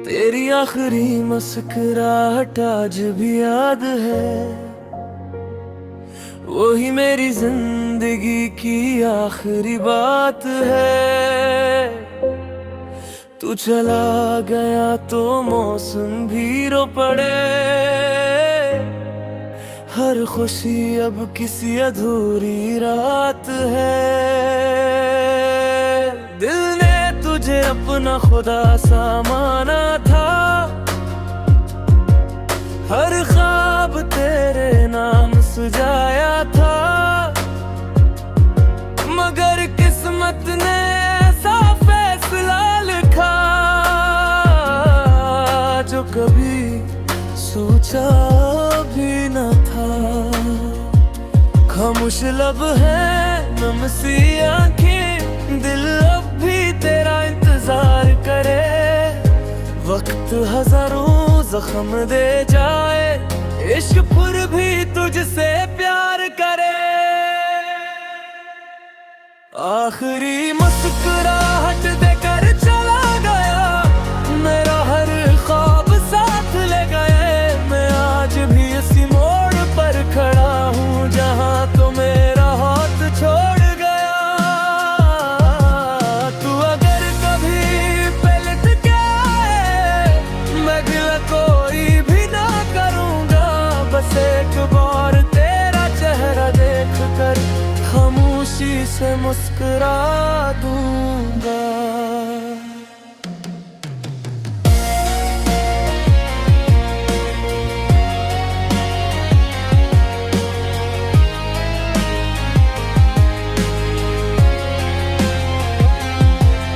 तेरी आखिरी मुस्कुराहट आज भी याद है, वही मेरी जिंदगी की आखिरी बात है। तू चला गया तो मौसम भी रो पड़े, हर खुशी अब किसी अधूरी रात है। दिल ने तुझे अपना खुदा सा माना था, हर ख्वाब तेरे नाम सजाया था, मगर किस्मत ने ऐसा फैसला लिखा जो कभी सोचा भी न था। खामोश लब है, नम सी आंखें, दिल अब भी तेरा इंतजार करे। वक्त हजारों जख्म दे जाए, इश्क फिर भी तुझसे प्यार करे। आखिरी मुस्कुराहट देकर चला गया, मेरा हर ख्वाब साथ ले गए। मैं आज भी इसी मोड़ पर खड़ा हूँ, जहाँ तो मेरा हाथ छोड़ गया। तू अगर कभी पलट के आए, मैं गिला कोई भी ना करूँगा। बस एक बार तेरा चेहरा देख कर खामोशी से मुस्कुरा दूंगा।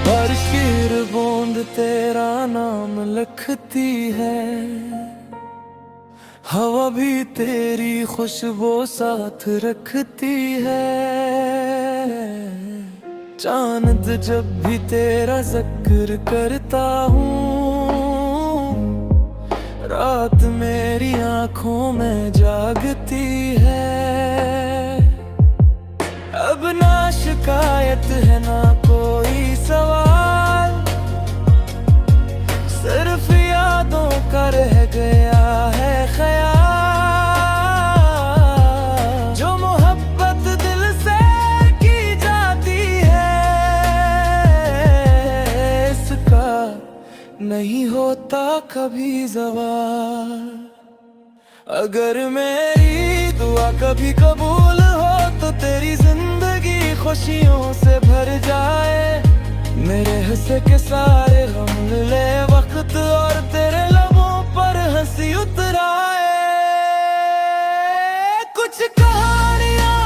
बारिश की बूंद तेरा नाम लिखती है, हवा भी तेरी खुशबू साथ रखती है। चांद जब भी तेरा जिक्र करता हूँ, रात मेरी आंखों में जागती है। अब ना शिकायत है ना कोई सवाल, सिर्फ यादों का रह गया है ख्याल। जो मोहब्बत दिल से की जाती है, इसका नहीं होता कभी ज़वाल। अगर मेरी दुआ कभी कबूल हो, तो तेरी जिंदगी खुशियों से भर जाए। मेरे हिस्से के सारे गम ले वक्त, और तेरे लबों पर हंसी उतराए। कुछ कहानियां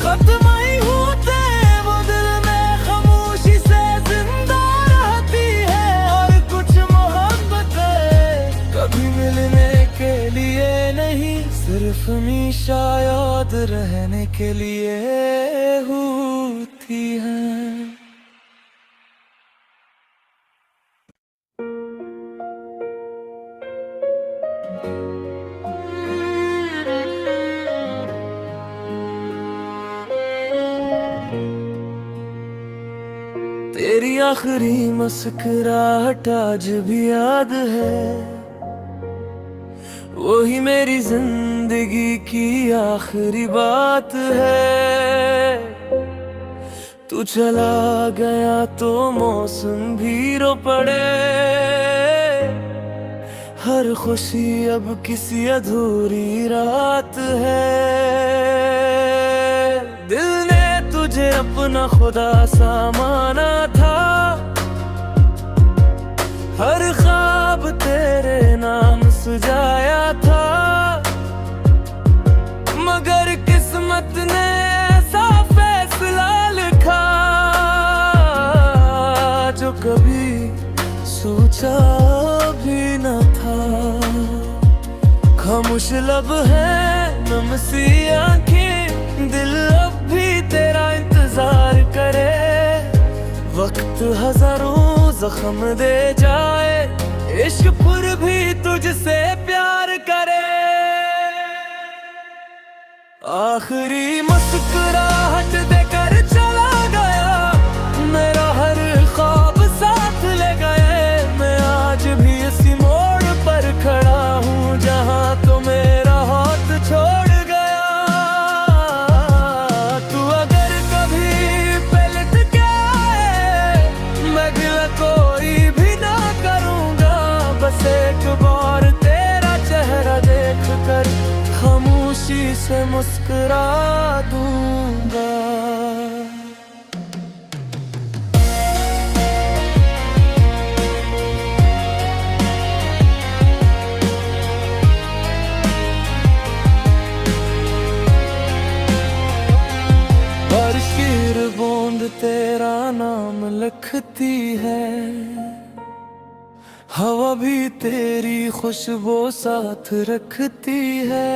खत्म ही होते, वो दिल में खामोशी से जिंदा रहती है। और कुछ मोहब्बतें कभी मिलने के लिए नहीं, सिर्फ हमेशा याद रहने के लिए होती हैं। तेरी आखिरी मुस्कुराहट आज भी याद है, वही मेरी जिंदगी की आखिरी बात है। तू चला गया तो मौसम भी रो पड़े, हर खुशी अब किसी अधूरी रात है। दिल ने तुझे अपना खुदा सा माना था, हर ख्वाब तेरे नाम सजाया था, मगर किस्मत ने ऐसा फैसला लिखा जो कभी सोचा भी न था। खामोश लब है, नम सी आंखें, दिल अब भी तेरा इंतजार करे। वक्त हजारों जख्म दे जाए, इश्क फिर भी तुझसे प्यार करे। आखिरी मुस्कुराहट देकर चला गया, मेरा हर ख्वाब साथ ले गए। मैं आज भी इसी मोड़ पर खड़ा हूँ जहाँ तो मेरा हाथ छोड़ गया। तू अगर कभी पलट के आए, मैं गिला कोई भी ना करूँगा। बस एक बार तेरा चेहरा देख कर खामोशी से मुस्कुरा दूंगा। बारिश की बूंद तेरा नाम लिखती है, हवा भी तेरी खुशबू साथ रखती है।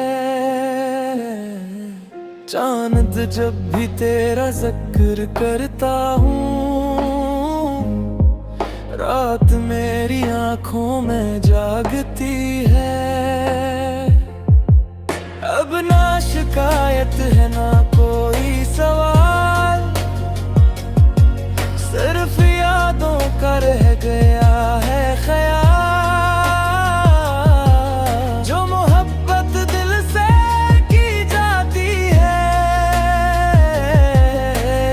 चांद जब भी तेरा जिक्र करता हूँ, रात मेरी आंखों में जागती है। अब ना शिकायत है ना कोई सवाल, सिर्फ यादों का रह गया है ख्याल। जो मोहब्बत दिल से की जाती है,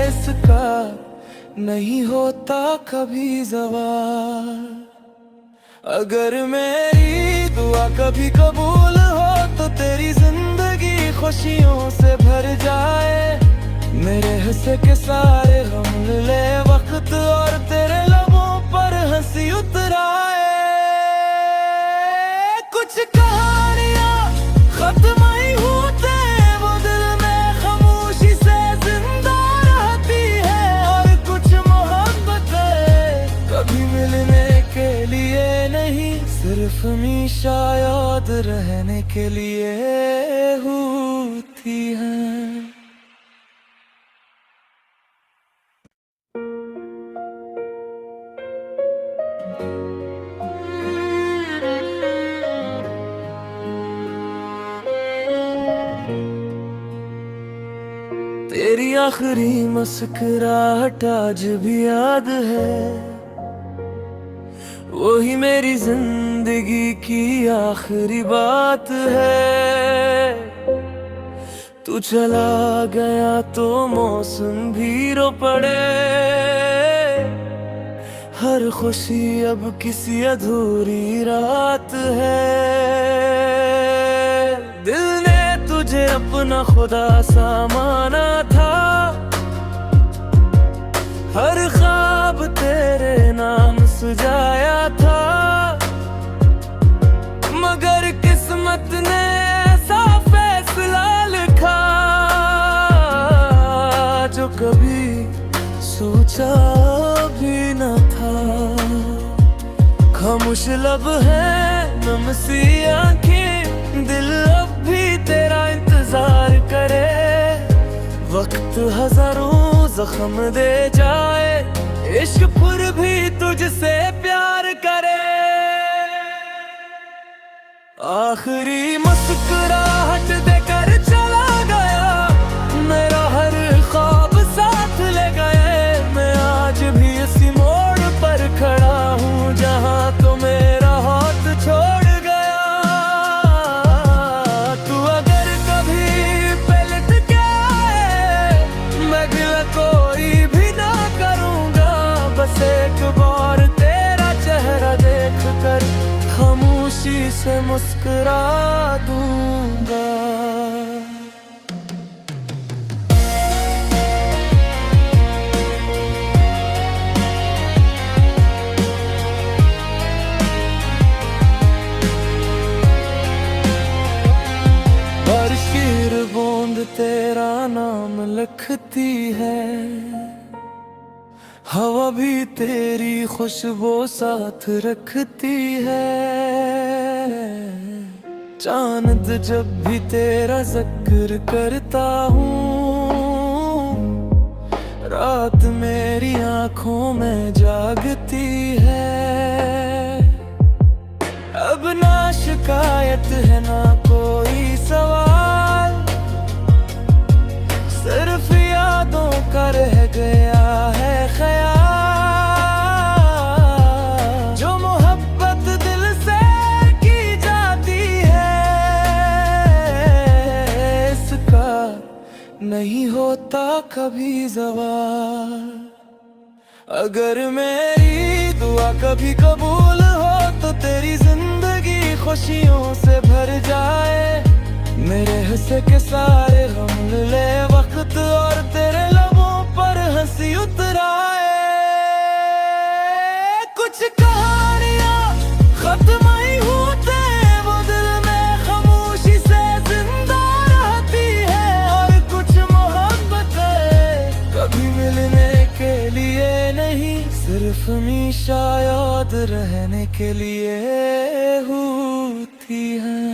इसका नहीं होता कभी ज़वाल। अगर मेरी दुआ कभी कबूल हो तो तेरी जिंदगी खुशियों से भर जाए। मेरे हिस्से के सारे गम ले वक्त और तेरे लबों पर हंसी उतराए। कुछ कहानियां खत्म ही होते, वो दिल में खामोशी से जिंदा रहती है। और कुछ मोहब्बतें कभी मिलने के लिए नहीं, सिर्फ हमेशा याद रहने के लिए होती हैं। तेरी आखिरी मुस्कुराहट आज भी याद है, वही मेरी जिंदगी की आखिरी बात है। तू चला गया तो मौसम भी रो पड़े, हर खुशी अब किसी अधूरी रात है। दिल ने तुझे अपना खुदा सा माना था, हर ख्वाब तेरे नाम सजाया था। मगर किस्मत ने ऐसा फैसला लिखा, जो कभी सोचा भी न था। खामोश लब है नम सी आंखें, दिल अब भी तेरा इंतजार करे। वक्त हजारों जख्म दे जाए, इश्क फिर भी तुझसे प्यार करे। आखिरी मुस्कुराहट देकर चला गया, मेरा हर ख्वाब साथ ले गए। मैं आज भी इसी मोड़ पर खड़ा हूँ जहाँ तो मेरा हाथ छोड़ गया। तू अगर कभी पलट के आए, मैं गिला कोई भी ना करूँगा। बस एक बार तेरा चेहरा देख कर खामोशी से मुस्कुरा दूंगा। बारिश की बूंद तेरा नाम लिखती है, हवा भी तेरी खुशबू साथ रखती है। चांद जब भी तेरा जिक्र करता हूँ, रात मेरी आंखों में जागती है। अब ना शिकायत है ना कोई सवाल, होता कभी ज़वाल। अगर मेरी दुआ कभी कबूल हो तो तेरी जिंदगी खुशियों से भर जाए। मेरे हिस्से के सारे गम ले वक्त और तेरे लबों पर हंसी उतराए। कुछ कहानियां खत्म ही होते वो दिल में खामोशी से जिंदा रहती है। और कुछ मोहब्बतें कभी मिलने के लिए नहीं, सिर्फ हमेशा याद रहने के लिए होती हैं।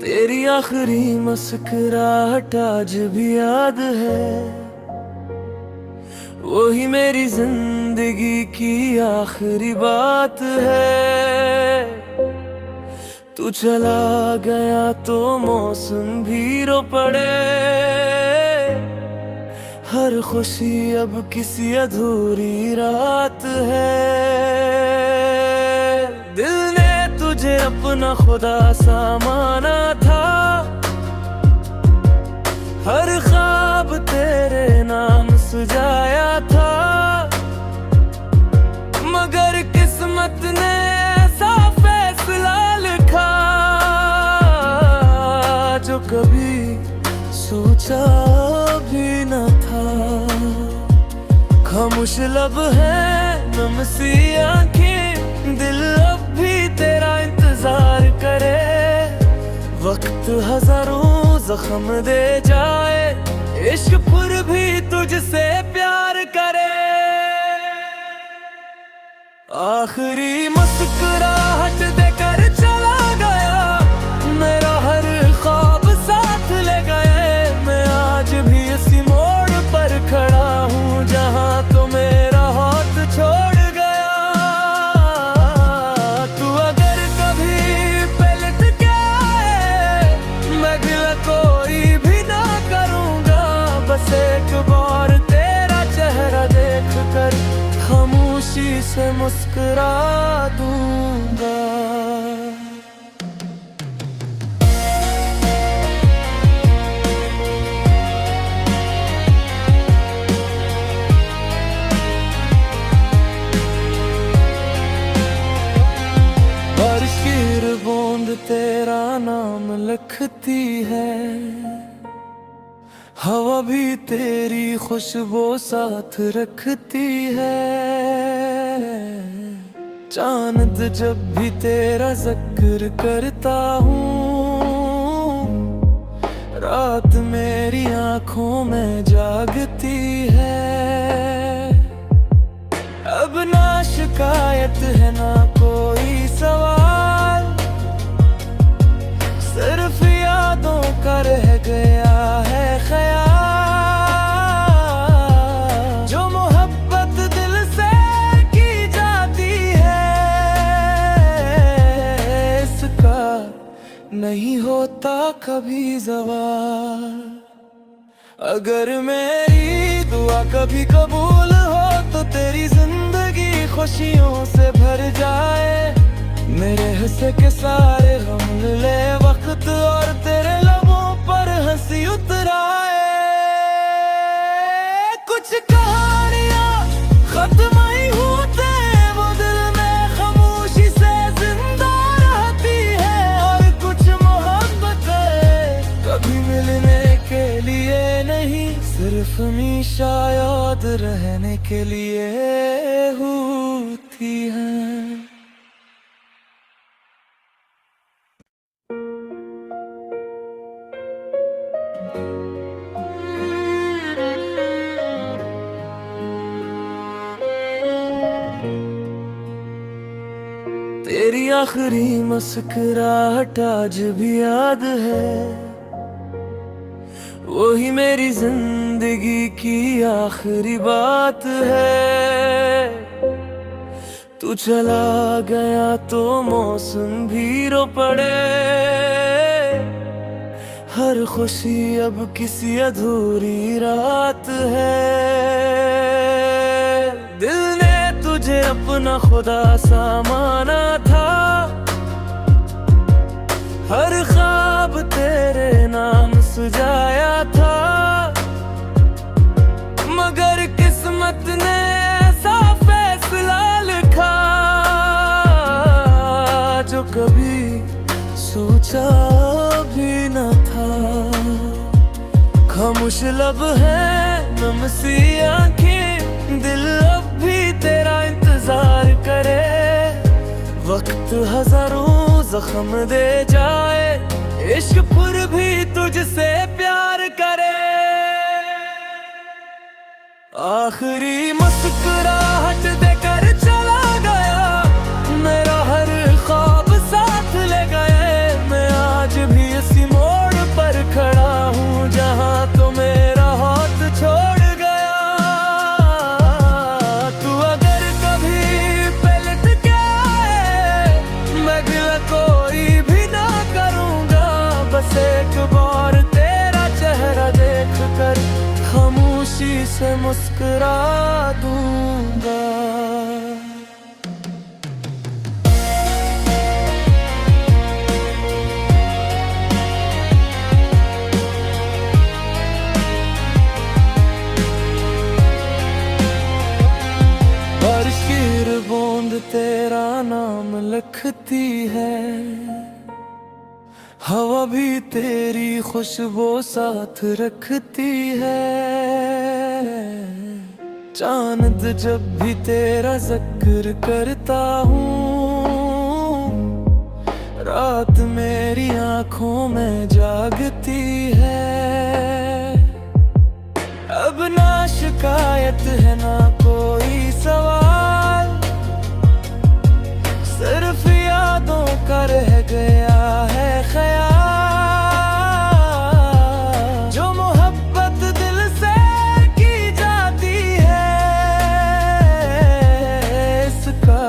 तेरी आखिरी मुस्कुराहट आज भी याद है, वही मेरी जिंदगी की आखिरी बात है। तू चला गया तो मौसम भी रो पड़े, हर खुशी अब किसी अधूरी रात है। दिल ने तुझे अपना खुदा सा माना था, हर ख्वाब तेरे नाम सजाया था। मगर किस्मत ने ऐसा फैसला लिखा जो कभी सोचा भी न था। खामोश लब है नम सी आंखें, दिल अब भी तेरा इंतजार करे। वक्त हजारों जख्म दे जाए, इश्क फिर भी तुझसे प्यार करे। आखिरी मुस्कुराहट देकर चला गया, मेरा हर ख्वाब साथ ले गए। मैं आज भी इसी मोड़ पर खड़ा हूँ जहाँ तो मेरा हाथ छोड़ गया। तू अगर कभी पलट के आए, मैं गिला कोई भी ना करूँगा। बस एक बार तेरा चेहरा देख कर खामोशी से मुस्कुरा दूंगा। बारिश की बूंद तेरा नाम लिखती है, हवा भी तेरी खुशबू साथ रखती है। चांद जब भी तेरा जिक्र करता हूँ, रात मेरी आंखों में जागती है। अब ना शिकायत है ना कोई सवाल, सिर्फ यादों का रह गया है ख्याल। जो मोहब्बत दिल से की जाती है, इसका नहीं होता कभी ज़वाल। अगर मेरी दुआ कभी कबूल हो तो तेरी जिंदगी खुशियों से भर जाए। मेरे हिस्से के सारे गम ले वक्त और तेरे लबों पर हंसी उतराए। कुछ कहानियां खत्म ही होते वो दिल में खामोशी से जिंदा रहती है। और कुछ मोहब्बतें कभी मिलने के लिए नहीं, सिर्फ हमेशा याद रहने के लिए होती हैं। तेरी आखिरी मुस्कुराहट आज भी याद है, वही मेरी जिंदगी की आखिरी बात है। तू चला गया तो मौसम भी रो पड़े, हर खुशी अब किसी अधूरी रात है। दिल ने तुझे अपना खुदा सा माना था, हर ख्वाब तेरे नाम सजाया था, मगर किस्मत ने ऐसा फैसला लिखा जो कभी सोचा भी न था। खामोश लब है, नम सी आंखें, दिल अब भी तेरा इंतजार करे। वक्त हजारों जख्म दे जाए, इश्क फिर भी तुझसे प्यार करे। आखिरी मुस्कुराहट देकर चला गया, मेरा हर ख्वाब साथ ले गए। मैं आज भी इसी मोड़ पर खड़ा हूँ जहाँ तो मेरा हाथ छोड़ गया। तू अगर कभी पलट के आए, मैं गिला कोई भी ना करूँगा, बस एक बार तेरा चेहरा देख कर खामोशी से मुस्कुरा दूंगा। बारिश की बूंद तेरा नाम लिखती है, हवा भी तेरी खुशबू साथ रखती है। चांद जब भी तेरा जिक्र करता हूँ, रात मेरी आंखों में जागती है। अब ना शिकायत है ना कोई सवाल, सिर्फ यादों का रह गया है ख्याल। जो मोहब्बत दिल से की जाती है, इसका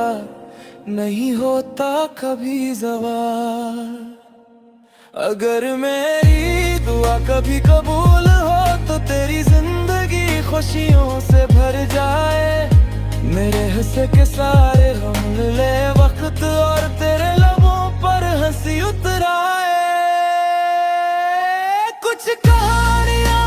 नहीं होता कभी ज़वाल। अगर मेरी दुआ कभी कबूल हो तो तेरी जिंदगी खुशियों से भर जाए। मेरे हिस्से के सारे हम ले वक्त और तेरे लबों पर हंसी उतराए। कुछ कहानियां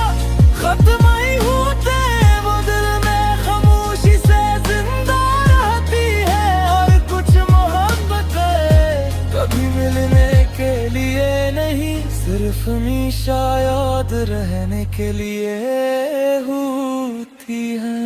खत्म ही होते, वो दिल में खामोशी से जिंदा रहती है। और कुछ मोहब्बतें कभी मिलने के लिए नहीं, सिर्फ हमेशा याद रहने के लिए होती हैं।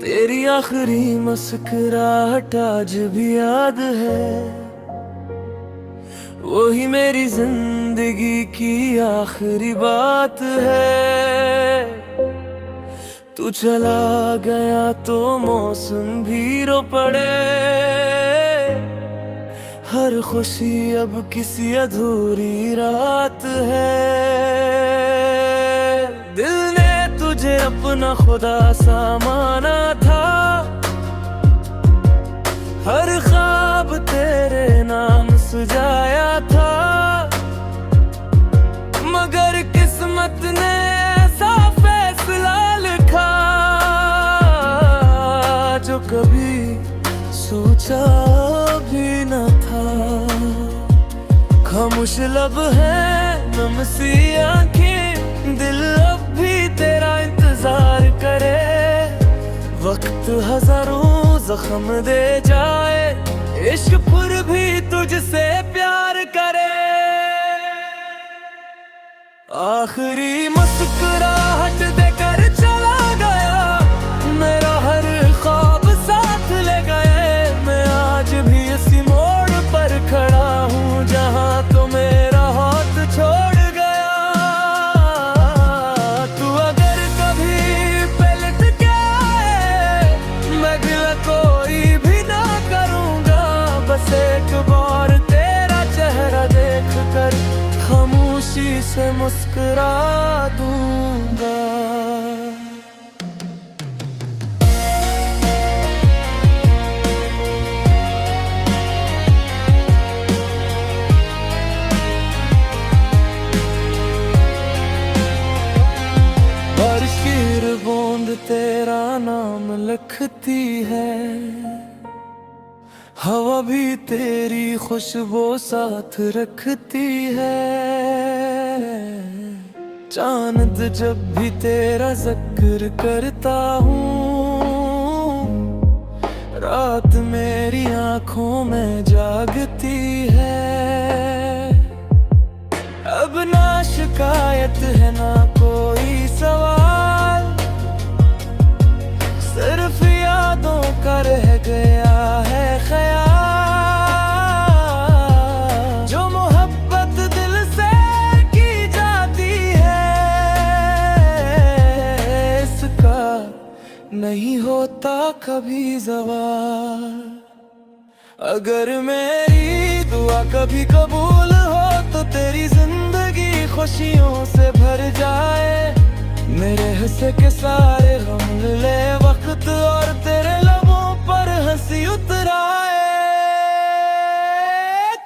तेरी आखिरी मुस्कुराहट आज भी याद है, वही मेरी जिंदगी की आखिरी बात है। तू चला गया तो मौसम भी रो पड़े, हर खुशी अब किसी अधूरी रात है। दिल ने तुझे अपना खुदा सा माना था, हर ख्वाब तेरे नाम सजाया था, मगर किस्मत ने ऐसा फैसला लिखा जो कभी सोचा भी न था। खामोश लब है, नम सी आंखें, दिल अब भी तेरा इंतजार करे। वक्त हजारों जख्म दे जाए, इश्क फिर भी तुझसे प्यार करे। आखिरी मुस्कुराहट देकर चला गया, मेरा हर ख्वाब साथ ले गए। मैं आज भी इसी मोड़ पर खड़ा हूँ जहाँ तो मेरा हाथ छोड़ गया। तू अगर कभी पलट के आए, मैं गिला कोई भी ना करूँगा, बस एक बार तेरा चेहरा देख कर खामोशी से मुस्कुरा दूंगा। बारिश की बूंद तेरा नाम लिखती है, हवा भी तेरी खुशबू साथ रखती है। चांद जब भी तेरा जिक्र करता हूँ, रात मेरी आंखों में जागती है। अब ना शिकायत है ना कोई सवाल, सिर्फ यादों का रह गया है ख्याल। जो मोहब्बत दिल से की जाती है, इसका नहीं होता कभी ज़वाल। अगर मेरी दुआ कभी कबूल हो तो तेरी जिंदगी खुशियों से भर जाए। मेरे हिस्से के सारे गम ले वक्त और तेरे लबों पर हंसी उतराए।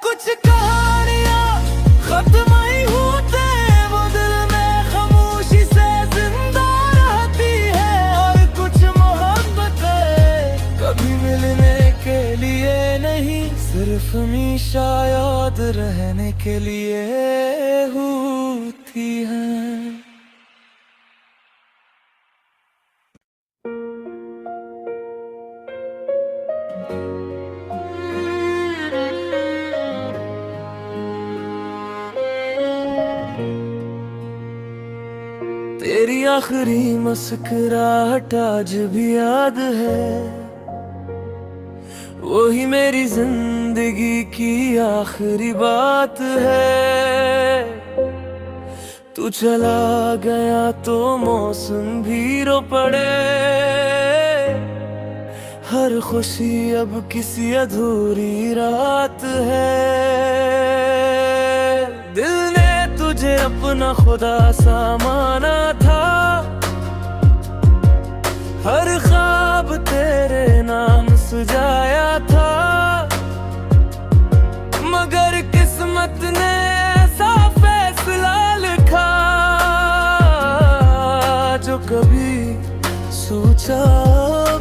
कुछ कहानियां खत्म ही होते, वो दिल में खामोशी से जिंदा रहती है। और कुछ मोहब्बतें कभी मिलने के लिए नहीं, सिर्फ हमेशा याद रहने के लिए होती हैं। तेरी आखिरी मुस्कुराहट आज भी याद है, वही मेरी जिंदगी की आखिरी बात है। तू चला गया तो मौसम भी रो पड़े, हर खुशी अब किसी अधूरी रात है। दिल ने तुझे अपना खुदा सा माना था, हर ख्वाब तेरे नाम सजाया था। मगर किस्मत ने ऐसा फैसला लिखा, जो कभी सोचा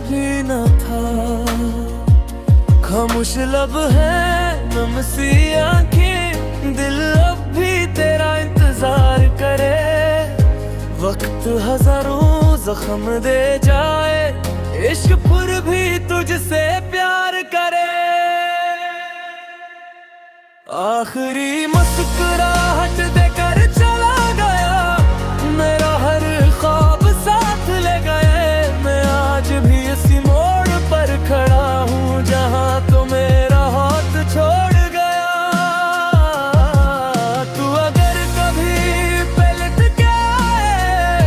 भी न था। खामोश लब है नम सी आंखें, दिल अब भी तेरा इंतजार करे। वक्त हजारों जख्म दे जाए, इश्क फिर भी तुझसे प्यार करे। आखिरी मुस्कुराहट देकर चला गया, मेरा हर ख्वाब साथ ले गए। मैं आज भी इसी मोड़ पर खड़ा हूँ, जहाँ तो मेरा हाथ छोड़ गया। तू अगर कभी पलट के आए,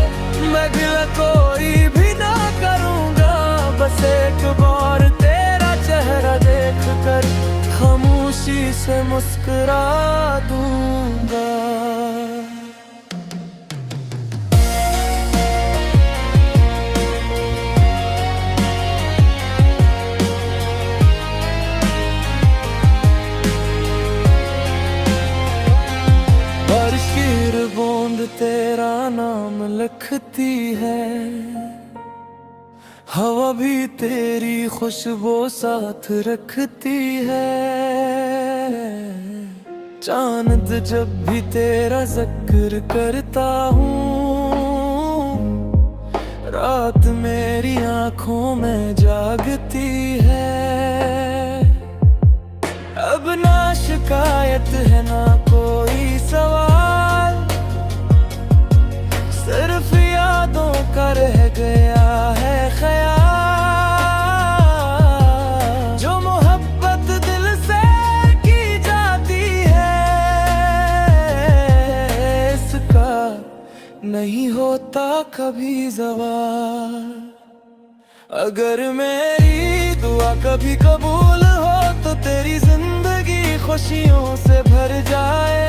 मैं गिला कोई भी ना करूँगा। बस एक बार तेरा चेहरा देख कर खामोशी से मुस्कुरा दूंगा। बारिश की बूंद तेरा नाम लिखती है, हवा भी तेरी खुशबू साथ रखती है। चांद जब भी तेरा जिक्र करता हूँ, रात मेरी आंखों में जागती है। अब ना शिकायत है ना कोई सवाल, सिर्फ यादों का रह गया है ख्याल। जो मोहब्बत दिल से की जाती है, इसका नहीं होता कभी ज़वाल। अगर मेरी दुआ कभी कबूल हो तो तेरी जिंदगी खुशियों से भर जाए।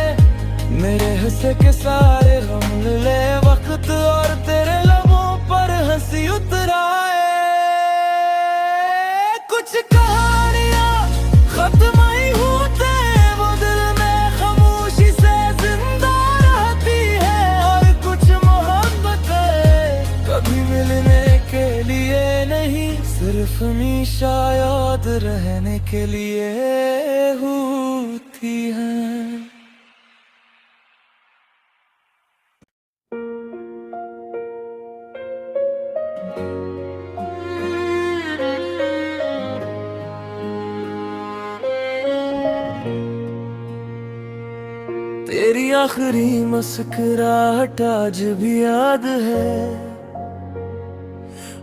मेरे हिस्से के सारे गम ले वक्त और तेरे लबों पर हंसी उतराए। कुछ कहानियां खत्म ही होते वो दिल में खामोशी से जिंदा रहती है, और कुछ मोहब्बतें कभी मिलने के लिए नहीं, सिर्फ हमेशा याद रहने के लिए होती हैं। तेरी आखिरी मुस्कुराहट आज भी याद है,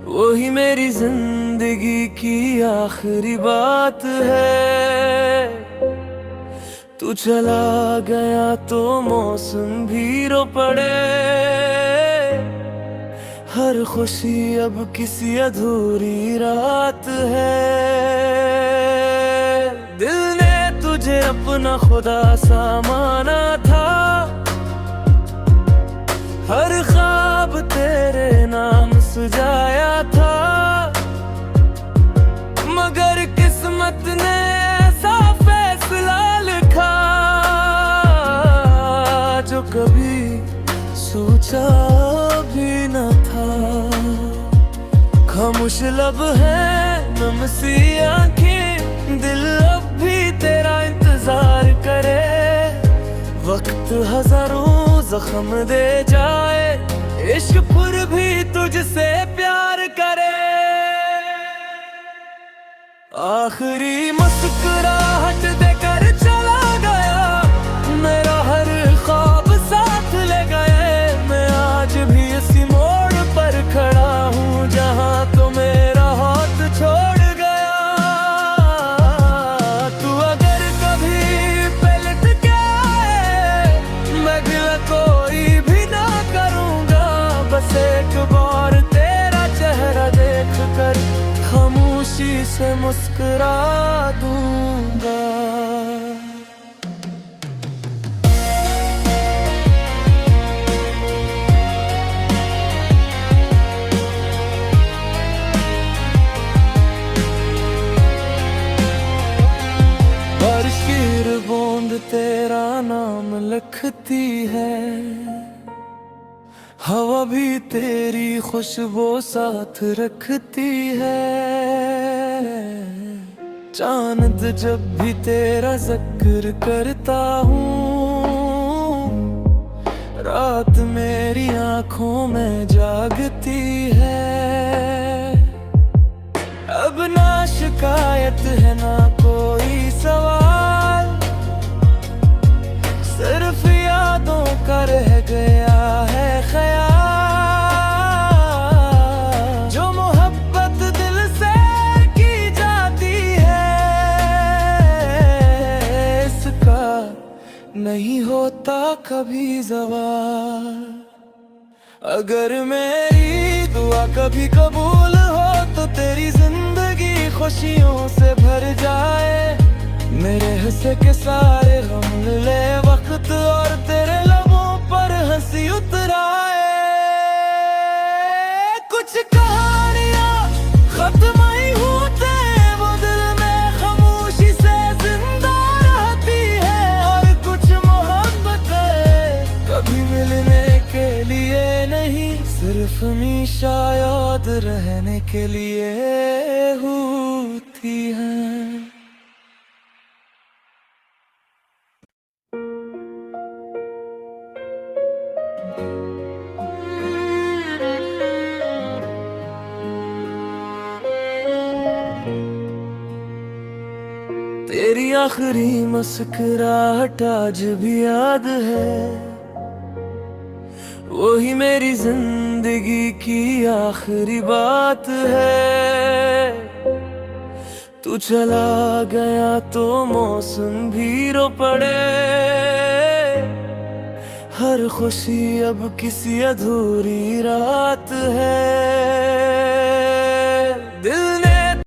वही मेरी जिंदगी की आखिरी बात है। तू चला गया तो मौसम भी रो पड़े, हर खुशी अब किसी अधूरी रात है। दिल ने तुझे अपना खुदा सा माना था, हर ख्वाब तेरे नाम सजाया था, मगर किस्मत ने ऐसा फैसला लिखा जो कभी सोचा भी न था। खामोश लब है नम सी आंखें, दिल अब भी तेरा इंतजार करे। वक्त हजारों जख्म दे जाए, इश्क फिर भी तुझसे प्यार करे। आखिरी मुस्कुराहट देकर चला गया, मेरा हर ख्वाब साथ ले गए। मैं आज भी इसी मोड़ पर खड़ा हूँ जहाँ तो मेरा हाथ छोड़ गया। तू अगर कभी पलट के आए, मैं गिला कोई भी ना करूँगा, बस एक बार तेरा चेहरा देख कर खामोशी से मुस्कुरा दूंगा। बारिश की बूंद तेरा नाम लिखती है, हवा भी तेरी खुशबू साथ रखती है। चांद जब भी तेरा जिक्र करता हूँ, रात मेरी आंखों में जागती है। अब ना शिकायत है ना कोई सवाल, सिर्फ यादों का रह गया है ख्याल। जो मोहब्बत दिल से की जाती है, इसका नहीं होता कभी ज़वाल। अगर मेरी दुआ कभी कबूल हो तो तेरी जिंदगी खुशियों से भर जाए। मेरे हिस्से के सारे गम ले वक्त और तेरे लबों पर हंसी उतराए। कुछ कहानियां खत्म ही होते वो दिल में खामोशी से जिंदा रहती है, और कुछ मोहब्बतें कभी मिलने के लिए नहीं, सिर्फ हमेशा याद रहने के लिए होती हैं। तेरी आखिरी मुस्कुराहट आज भी याद है, वही मेरी जिंदगी की आखिरी बात है। तू चला गया तो मौसम भी रो पड़े, हर खुशी अब किसी अधूरी रात है।